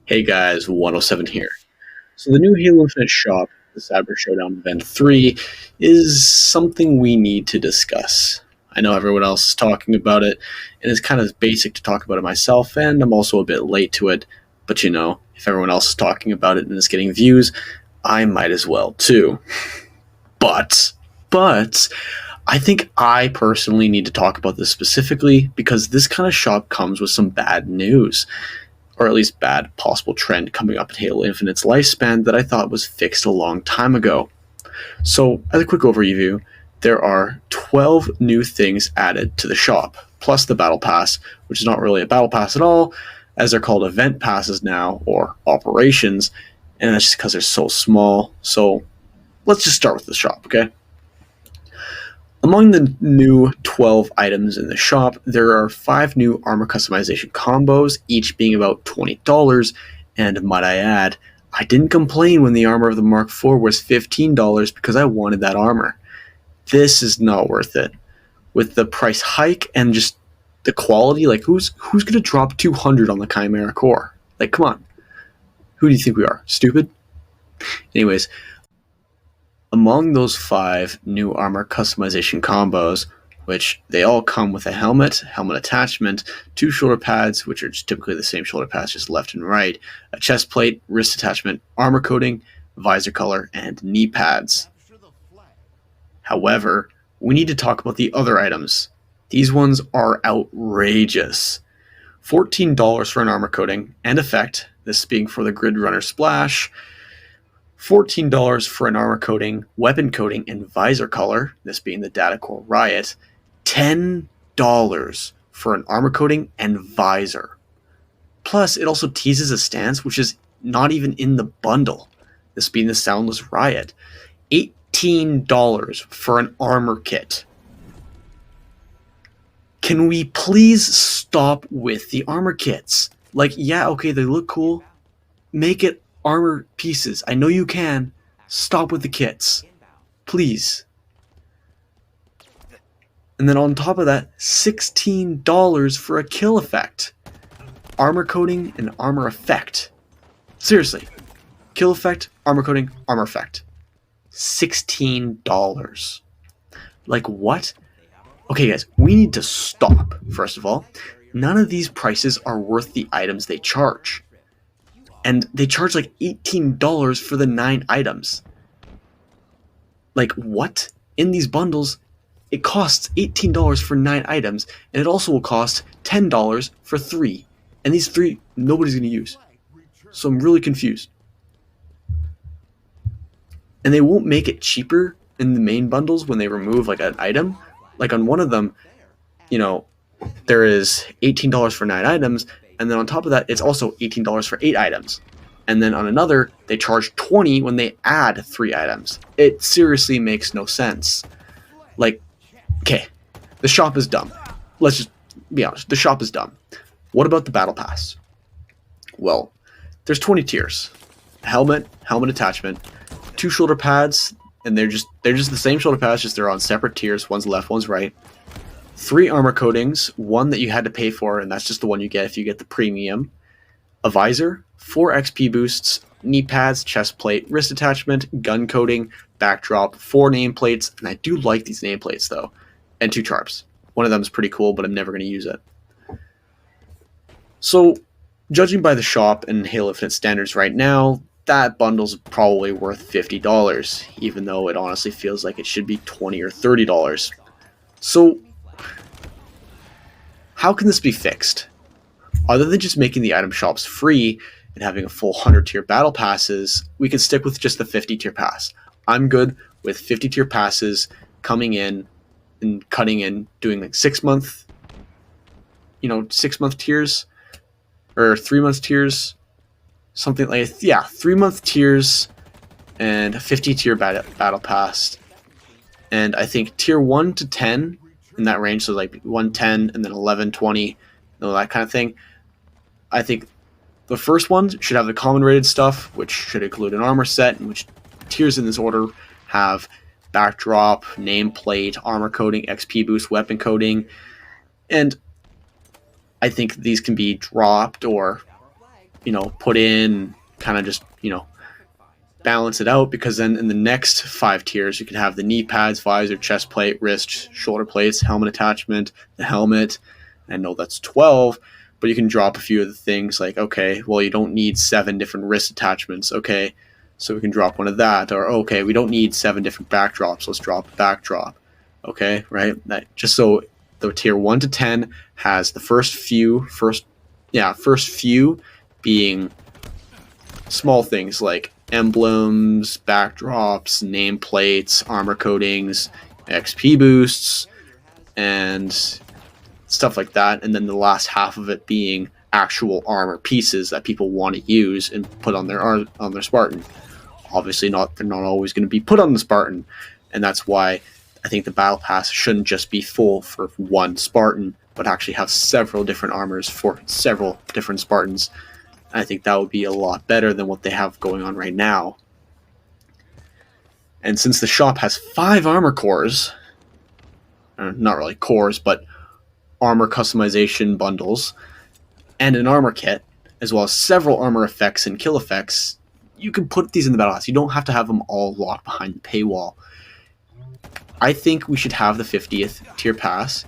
Hey guys, 107 here. So the new Halo Infinite shop, the Cyber Showdown Event 3, is something we need to discuss. I know everyone else is talking about it, and it's kind of basic to talk about it myself, and I'm also a bit late to it, but if everyone else is talking about it and it's getting views, I might as well too. But, I think I personally need to talk about this specifically because this kind of shop comes with some bad news, or at least bad possible trend coming up in Halo Infinite's lifespan that I thought was fixed a long time ago. So, as a quick overview, there are 12 new things added to the shop, plus the Battle Pass, which is not really a Battle Pass at all, as they're called Event Passes now, or Operations, and that's just because they're so small. So, let's just start with the shop, okay? Among the new 12 items in the shop, there are 5 new armor customization combos, each being about $20, and might I add, I didn't complain when the armor of the Mark IV was $15 because I wanted that armor. This is not worth it. With the price hike and just the quality, like who's gonna drop 200 on the Chimera Core? Like, come on. Who do you think we are? Stupid? Anyways, among those 5 new armor customization combos, which they all come with a helmet attachment, 2 shoulder pads, which are just typically the same shoulder pads, just left and right, a chest plate, wrist attachment, armor coating, visor color, and knee pads. However, we need to talk about the other items. These ones are outrageous. $14 for an armor coating and effect, this being for the Grid Runner Splash, $14 for an armor coating, weapon coating, and visor color, this being the Data Core Riot, $10 for an armor coating and visor. Plus, it also teases a stance, which is not even in the bundle, this being the Soundless Riot. $18 for an armor kit. Can we please stop with the armor kits? Like, yeah, okay, they look cool. Make it armor pieces. I know you can. Stop with the kits. Please. And then on top of that, $16 for a kill effect. Armor coating and armor effect. Seriously. Kill effect, armor coating, armor effect. $16. Like, what? Okay, guys, we need to stop, first of all. None of these prices are worth the items they charge. And they charge like $18 for the 9 items. Like, what? In these bundles, it costs $18 for 9 items, and it also will cost $10 for 3. And these 3, nobody's going to use. So I'm really confused. And they won't make it cheaper in the main bundles when they remove like an item. Like on one of them, there is $18 for 9 items, and then on top of that, it's also $18 for 8 items. And then on another, they charge $20 when they add 3 items. It seriously makes no sense. Like, okay, the shop is dumb. Let's just be honest, the shop is dumb. What about the Battle Pass? Well, there's 20 tiers. Helmet attachment, 2 shoulder pads, and they're just the same shoulder pads, just they're on separate tiers, one's left, one's right. 3 armor coatings, 1 that you had to pay for, and that's just the one you get if you get the premium. A visor, 4 XP boosts, knee pads, chest plate, wrist attachment, gun coating, backdrop, 4 nameplates, and I do like these nameplates though, and 2 charps. One of them is pretty cool, but I'm never going to use it. So, judging by the shop and Halo Infinite standards right now, that bundle's probably worth $50, even though it honestly feels like it should be $20 or $30. So, how can this be fixed? Other than just making the item shops free and having a full 100 tier battle passes, we can stick with just the 50 tier pass. I'm good with 50 tier passes coming in and cutting in, doing like 6 month, 6 month tiers or 3 month tiers, something like, 3 month tiers and a 50 tier battle pass. And I think tier 1 to 10 in that range, so like 110 and then 11, 20, that kind of thing. I think the first one should have the common rated stuff, which should include an armor set, in which tiers in this order have backdrop, nameplate, armor coating, XP boost, weapon coating, and I think these can be dropped or put in, kind of just, balance it out, because then in the next 5 tiers you could have the knee pads, visor, chest plate, wrist, shoulder plates, helmet attachment, the helmet. I know that's 12, but you can drop a few of the things like, okay, well, you don't need 7 different wrist attachments. Okay, so we can drop one of that. Or, okay, we don't need 7 different backdrops. Let's drop a backdrop. Okay, right? That just so the tier 1 to 10 has the first few being small things like emblems, backdrops, nameplates, armor coatings, XP boosts, and stuff like that. And then the last half of it being actual armor pieces that people want to use and put on their Spartan. Obviously, they're not always going to be put on the Spartan, and that's why I think the battle pass shouldn't just be full for one Spartan, but actually have several different armors for several different Spartans. I think that would be a lot better than what they have going on right now. And since the shop has 5 armor cores, not really cores, but armor customization bundles, and an armor kit, as well as several armor effects and kill effects, you can put these in the battle pass. You don't have to have them all locked behind the paywall. I think we should have the 50th tier pass,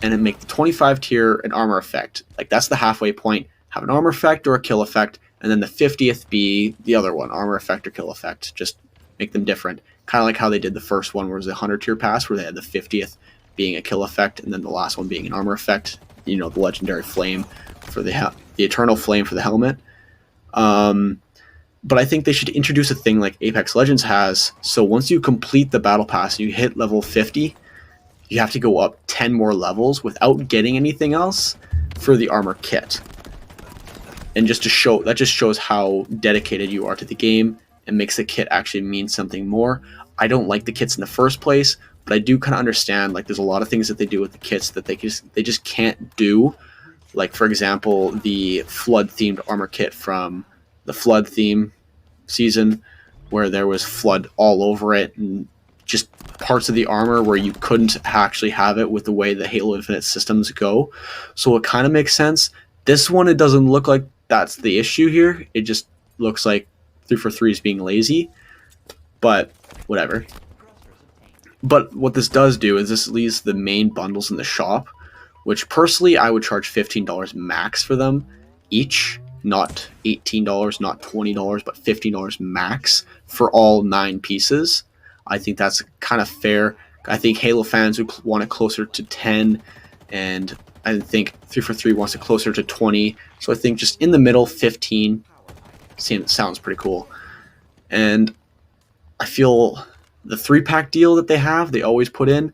and then make the 25 tier an armor effect. Like, that's the halfway point. Have an armor effect or a kill effect, and then the 50th be the other one, armor effect or kill effect. Just make them different. Kind of like how they did the first one, where it was a 100 tier pass, where they had the 50th being a kill effect, and then the last one being an armor effect. The legendary flame for the eternal flame for the helmet. But I think they should introduce a thing like Apex Legends has. So once you complete the battle pass and you hit level 50, you have to go up 10 more levels without getting anything else for the armor kit. And just shows how dedicated you are to the game, and makes the kit actually mean something more. I don't like the kits in the first place, but I do kind of understand, like, there's a lot of things that they do with the kits that they just can't do. Like, for example, the flood themed armor kit from the flood theme season, where there was flood all over it, and just parts of the armor where you couldn't actually have it with the way the Halo Infinite systems go. So it kind of makes sense. This one, it doesn't look like that's the issue here. It just looks like 343 is being lazy, but whatever. But what this does do is this leaves the main bundles in the shop, which personally I would charge $15 max for them each. Not $18, not $20, but $15 max for all 9 pieces. I think that's kind of fair. I think Halo fans would want it closer to 10, and I think 343 wants it closer to 20. So I think just in the middle, 15 sounds pretty cool. And I feel the 3-pack deal that they always put in,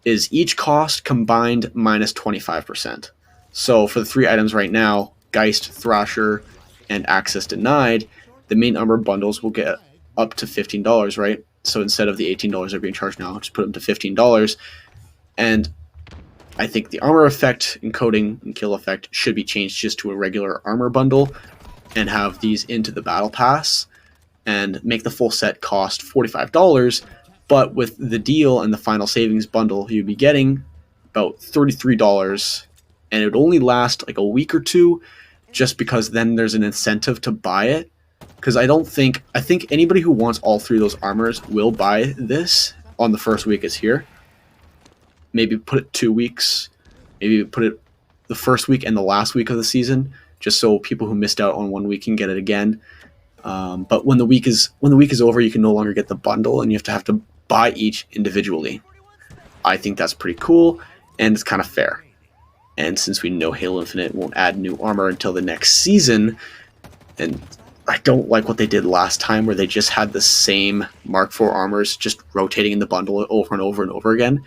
is each cost combined minus 25%. So for the 3 items right now, Geist, Thrasher, and Access Denied, the main armor bundles will get up to $15, right? So instead of the $18 they're being charged now, just put them to $15. And I think the armor effect, encoding, and kill effect should be changed just to a regular armor bundle, and have these into the battle pass, and make the full set cost $45. But with the deal and the final savings bundle, you'd be getting about $33, and it would only last like a week or two, just because then there's an incentive to buy it. Because I think anybody who wants all 3 of those armors will buy this on the first week it's here. Maybe put it 2 weeks, maybe put it the first week and the last week of the season, just so people who missed out on one week can get it again. But when the week is over, you can no longer get the bundle, and you have to buy each individually. I think that's pretty cool, and it's kind of fair. And since we know Halo Infinite won't add new armor until the next season, and I don't like what they did last time, where they just had the same Mark IV armors just rotating in the bundle over and over and over again.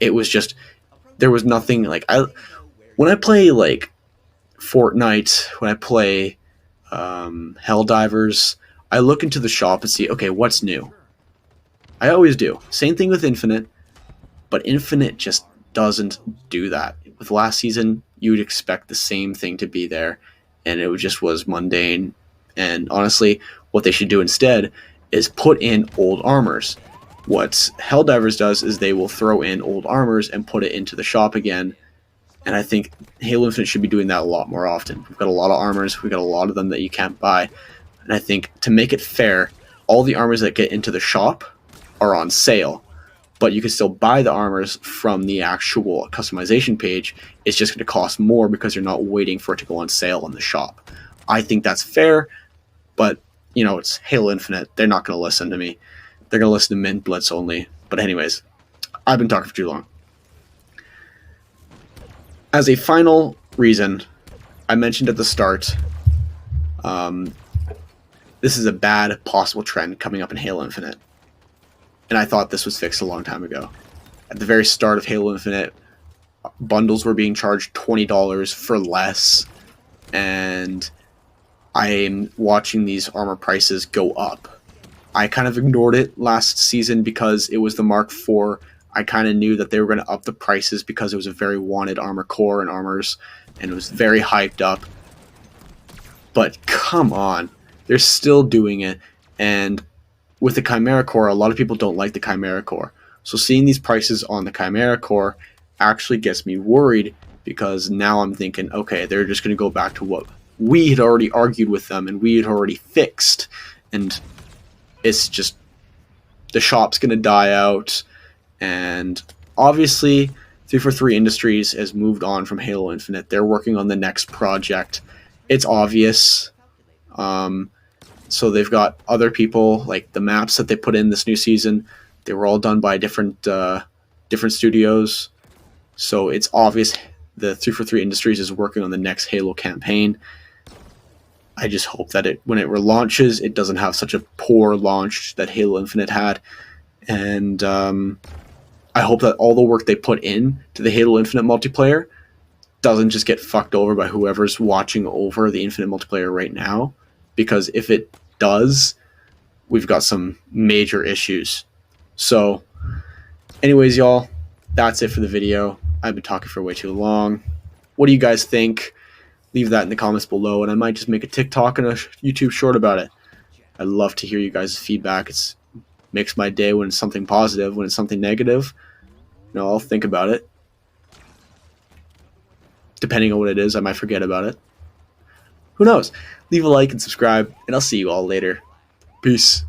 It was just, there was nothing like, when I play like Fortnite, when I play Helldivers, I look into the shop and see, okay, what's new? I always do. Same thing with Infinite, but Infinite just doesn't do that. With last season, you would expect the same thing to be there, and it just was mundane. And honestly, what they should do instead is put in old armors. What Helldivers does is they will throw in old armors and put it into the shop again, And I think Halo Infinite should be doing that a lot more often. We've got a lot of armors, we've got a lot of them that you can't buy. And I think to make it fair, all the armors that get into the shop are on sale, but you can still buy the armors from the actual customization page. It's just going to cost more because you're not waiting for it to go on sale in the shop. I think that's fair, but you know, it's Halo Infinite. They're not going to listen to me. They're going to listen to Mint Blitz only. But anyways, I've been talking for too long. As a final reason, I mentioned at the start, this is a bad possible trend coming up in Halo Infinite. And I thought this was fixed a long time ago. At the very start of Halo Infinite, bundles were being charged $20 for less, and I'm watching these armor prices go up. I kind of ignored it last season because it was the Mark IV. I kind of knew that they were going to up the prices because it was a very wanted armor core and armors, and it was very hyped up. But come on, they're still doing it, and with the Chimera Core, a lot of people don't like the Chimera Core. So seeing these prices on the Chimera Core actually gets me worried, because now I'm thinking, okay, they're just going to go back to what we had already argued with them and we had already fixed, and it's just the shop's going to die out. And obviously 343 Industries has moved on from Halo Infinite. They're working on the next project. It's obvious. So they've got other people, like the maps that they put in this new season, they were all done by different studios. So it's obvious the 343 Industries is working on the next Halo campaign. I just hope that when it relaunches, it doesn't have such a poor launch that Halo Infinite had. And I hope that all the work they put in to the Halo Infinite multiplayer doesn't just get fucked over by whoever's watching over the Infinite multiplayer right now. Because if it does, we've got some major issues. So, anyways, y'all, that's it for the video. I've been talking for way too long. What do you guys think? Leave that in the comments below, and I might just make a TikTok and a YouTube short about it. I'd love to hear you guys' feedback. It makes my day when it's something positive. When it's something negative, I'll think about it. Depending on what it is, I might forget about it. Who knows? Leave a like and subscribe, and I'll see you all later. Peace.